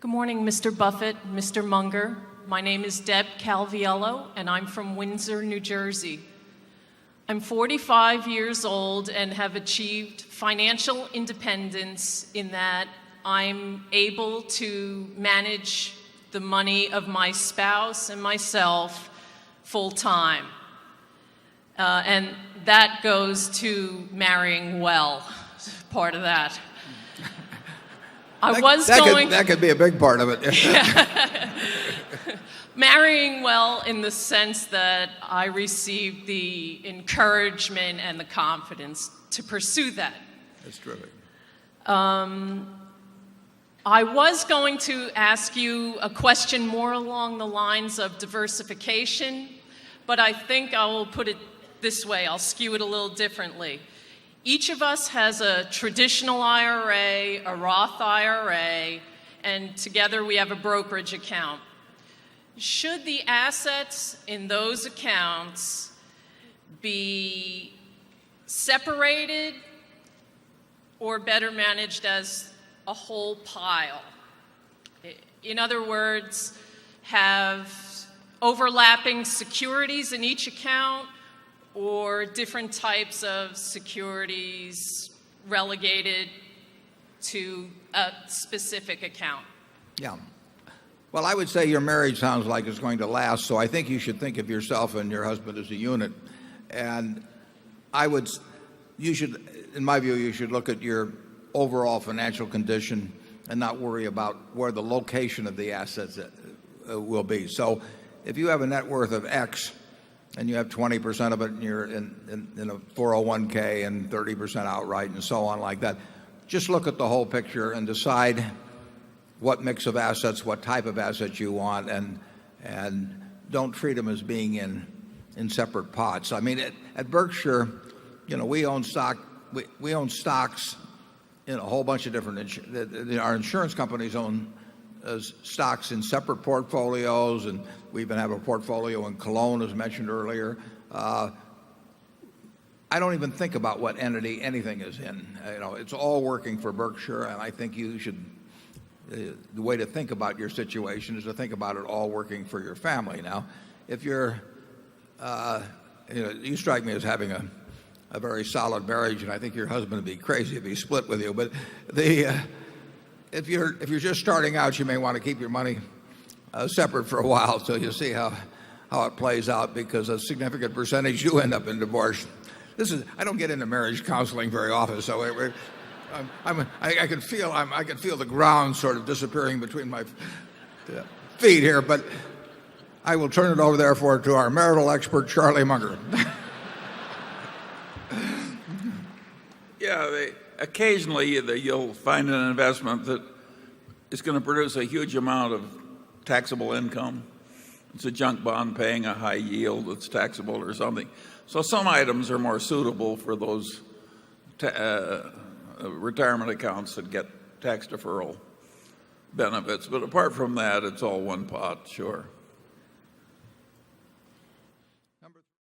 Good morning, Mr. Buffett, Mr. Munger. My name is Deb Calviello, and I'm from Windsor, New Jersey. I'm 45 years old and have achieved financial independence in that I'm able to manage the money of my spouse and myself full-time. And that goes to marrying well, part of that. That could be a big part of it. Marrying well in the sense that I received the encouragement and the confidence to pursue that. That's terrific. I was going to ask you a question more along the lines of diversification, but I think I will put it this way. I'll skew it a little differently. Each of us has a traditional IRA, a Roth IRA, and together we have a brokerage account. Should the assets in those accounts be separated or better managed as a whole pile? In other words, have overlapping securities in each account, or different types of securities relegated to a specific account? Yeah. Well, I would say your marriage sounds like it's going to last, so I think you should think of yourself and your husband as a unit. And you should, in my view, you should look at your overall financial condition and not worry about where the location of the assets will be. So if you have a net worth of X, and you have 20% of it and you're in a 401k and 30% outright and so on like that, just look at the whole picture and decide what mix of assets, what type of assets you want, and don't treat them as being in separate pots. I mean, at Berkshire, we own stocks in a whole bunch of different, our insurance companies own stocks in separate portfolios, and we even have a portfolio in Cologne, as mentioned earlier. I don't even think about what entity anything is in. It's all working for Berkshire, and I think you should. The way to think about your situation is to think about it all working for your family. Now, if you're, you strike me as having a very solid marriage, and I think your husband would be crazy if he split with you. But if you're just starting out, you may want to keep your money separate for a while till you see how it plays out, because a significant percentage do end up in divorce. I don't get into marriage counseling very often, so I can feel the ground sort of disappearing between my feet here, but I will turn it over therefore to our marital expert, Charlie Munger. Yeah, occasionally you'll find an investment that is going to produce a huge amount of taxable income. It's a junk bond paying a high yield that's taxable or something. So some items are more suitable for those retirement accounts that get tax deferral benefits. But apart from that, it's all one pot, sure.